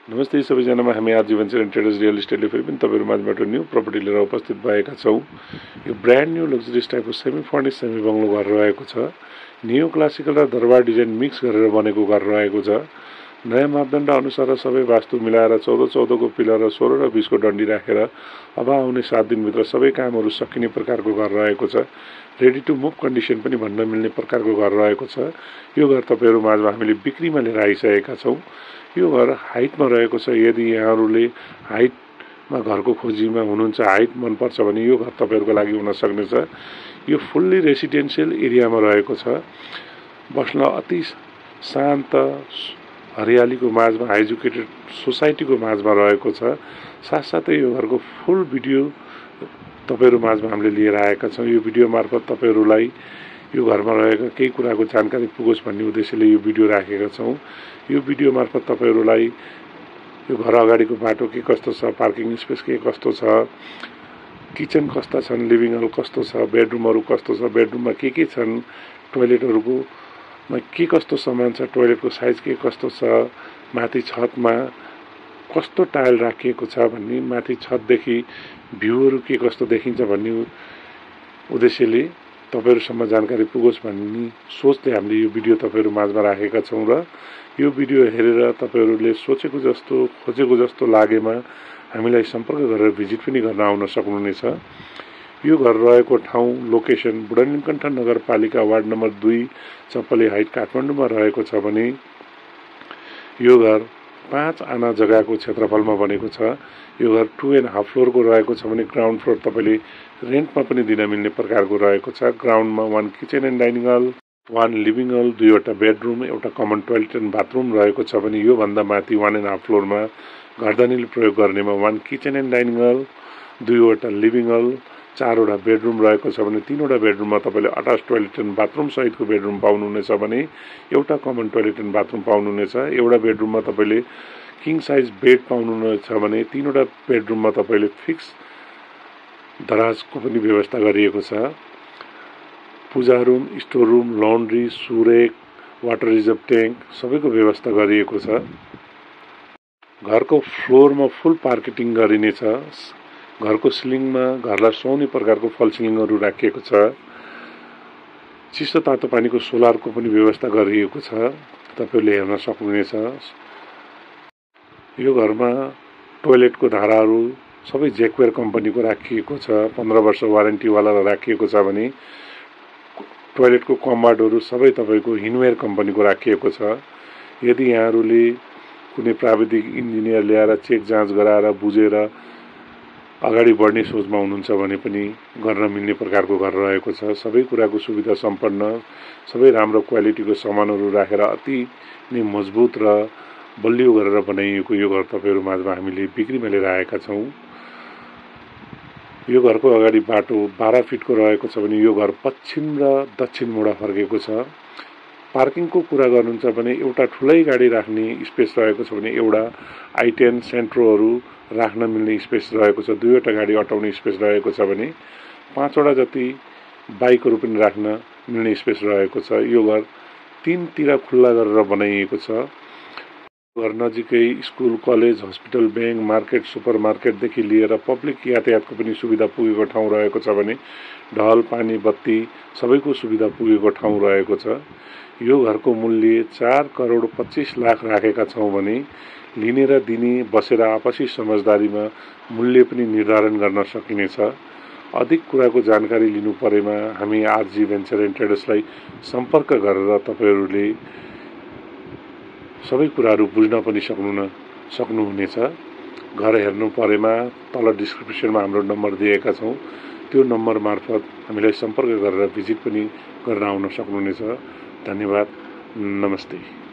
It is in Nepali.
नमस्ते सबैजनामा हामी RG venture and traders real इस्टेटले फेरि पनि तपाईहरु माझबाट न्यू प्रपर्टी लिएर उपस्थित भएका छौं। यो ब्रान्ड न्यू लग्जरियस टाइपको सेमी फर्निश सेमी बंगलो घर रहेको छ। नियो क्लासिकल र दरबार डिजाइन मिक्स गरेर बनेको घर रहेको छ। नयाँ मापदण्ड अनुसार सबै वास्तु मिलाएर 14 को पिलर र 16 र 20 को डन्डी राखेर अब आउने 7 दिनभित्र सबै कामहरू सकिने प्रकारको घर रहेको छ। रेडी टु मुभ कन्डिसन पनि भन्न मिल्ने प्रकारको घर रहेको छ। यो घर तपाईहरु माझमा हामीले बिक्रीमा लिएर आइसकेका छौं। यो घर हाइटमा रहेको छ। यदि यहाँहरूले हाइटमा घरको खोजीमा हुनुहुन्छ, हाइट मन पर्छ भने यो घर तपाईहरुको लागि हुन सक्नेछ। यो फुल्ली रेसिडेन्शियल एरियामा रहेको छ। बस्न अति शान्त हरियालीको माझमा एजुकेटेड सोसाइटीको माझमा रहेको छ। साथसाथै यो घरको फुल भिडियो तपाईहरु माझमा हामीले लिएर आएका छौं। यो भिडियो मार्फत तपाईहरुलाई यो घरमा रहेका केही कुराको जानकारी पुगोस् भन्ने उद्देश्यले यो भिडियो राखेका छौं। यो भिडियो मार्फत तपाईहरुलाई यो घर अगाडिको बाटो के कस्तो छ, पार्किङ स्पेस के कस्तो छ, किचन कस्ता छन्, लिभिङ हल कस्तो छ, बेडरुमहरु कस्तो छ, बेडरुममा के छन्, टोयलेटहरुको के कस्तो सामान छ, टोयलेटको साइज के कस्तो छ, माथि छतमा कस्तो टाइल राखिएको छ भन्ने, माथि छतदेखि भ्यूहरु के कस्तो देखिन्छ भन्ने उद्देश्यले तपाईहरुसम्म जानकारी पुगोस् भन्ने सोचले हामीले यो भिडियो तपाईहरु माझमा राखेका छौं र यो भिडियो हेरेर तपाईहरुले सोचेको जस्तो खोजेको जस्तो लागेमा हामीलाई सम्पर्क गरेर भिजिट पनि गर्न आउन सक्नुहुनेछ। यो घर रहेको ठाउँ लोकेसन बुढानीलकण्ठ नगरपालिका वार्ड नम्बर 2 चप्पले हाइट काठमाडौँमा रहेको छ भने यो घर 5 आना जग्गाको क्षेत्रफलमा बनेको छ। यो घर 2.5 फ्लोरको रहेको छ भने ग्राउन्ड फ्लोर तपाईले रेन्टमा पनि दिन मिल्ने प्रकारको रहेको छ। ग्राउन्डमा 1 kitchen and dining hall, 1 living hall, 2वटा बेडरुम, एउटा कमन टोयलेट एन्ड बाथरुम रहेको छ भने यो भन्दा माथि 1.5 फ्लोरमा घरधनीले प्रयोग गर्नेमा 1 किचन एन्ड डाइनिङ हल, 2वटा लिभिङ हल, 4वटा बेडरुम रहेको छ भने 3वटा बेडरुममा तपाईले अट्याच टोयलेट एन्ड बाथरुम सहितको बेडरुम पाउनुहुनेछ भने एउटा कमन टोयलेट एन्ड बाथरुम पाउनुहुनेछ। एउटा बेडरुममा तपाईले किङ साइज बेड पाउनुहुनेछ भने 3वटा बेडरुममा तपाईले फिक्स दराजको पनि व्यवस्था गरिएको छ। Puja room, store room, laundry, सुरेक, वाटर रिजर्भ ट्याङ्क सबैको व्यवस्था गरिएको छ। घरको फ्लोरमा फुल पार्केटिङ गरिनेछ। घरको सिलिङमा घरलाई सुहाउने प्रकारको फल सिलिङहरू राखिएको छ। चिसो तातो पानीको सोलरको पनि व्यवस्था गरिएको छ। तपाईले हेर्न सक्नुहुनेछ। यो घरमा टोयलेटको धाराहरू सबै जेक्वेयर कम्पनीको राखिएको छ। 15 वर्ष वारेन्टी वाला राखिएको छ भने टोयलेटको कम्बार्डहरू सबै तपाईको हिनवेयर कम्पनीको राखिएको छ। यदि यहाँहरूले कुनै प्राविधिक इन्जिनियर ल्याएर चेक जाँच गराएर बुझेर अगाडि बढ्ने सोचमा हुनुहुन्छ भने पनि गर्न मिल्ने प्रकारको घर रहेको छ। सबै कुराको सुविधा सम्पन्न, सबै राम्रो क्वालिटीको सामानहरू राखेर अति नै मजबुत र बलियो गरेर बनाइएको यो घर तपाईहरु माझमा हामीले बिक्रीमा लिएर आएका छौं। यो घरको अगाडि बाटो 12 फिटको रहेको छ भने यो घर पश्चिम र दक्षिण मोड फर्केको छ। पार्किङको कुरा गर्नुहुन्छ भने एउटा ठुलै गाडी राख्ने स्पेस रहेको छ भने एउटा i10 सेन्ट्रोहरू राख्न मिल्ने स्पेस रहेको छ। 2वटा गाडी अटाउने स्पेस रहेको छ भने 5वटा जति बाइकहरू पनि राख्न मिल्ने स्पेस रहेको छ। यो घर 3 तिर खुल्ला गरेर बनाइएको छ। घर नजिकै school, college, hospital, bank, market, सुपरमार्केटदेखि लिएर पब्लिक यातायातको पनि सुविधा पुगेको ठाउँ रहेको छ भने ढल, पानी, बत्ती सबैको सुविधा पुगेको ठाउँ रहेको छ। यो घरको मूल्य 4 करोड 25 लाख राखेका छौं भने लिने र दिने बसेर आपसी समझदारीमा मूल्य पनि निर्धारण गर्न सकिनेछ। अधिक कुराको जानकारी लिनु परेमा हामी आरजी भेन्चर एन्ड ट्रेडर्सलाई सम्पर्क गरेर तपाईहरुले सबै कुराहरू बुझ्न पनि सक्नुहुनेछ। घर हेर्नु परेमा तल डिस्क्रिप्सनमा हाम्रो नम्बर दिएका छौं। त्यो नम्बर मार्फत हामीलाई सम्पर्क गरेर भिजिट पनि गर्न आउन सक्नुहुनेछ। धन्यवाद। नमस्ते।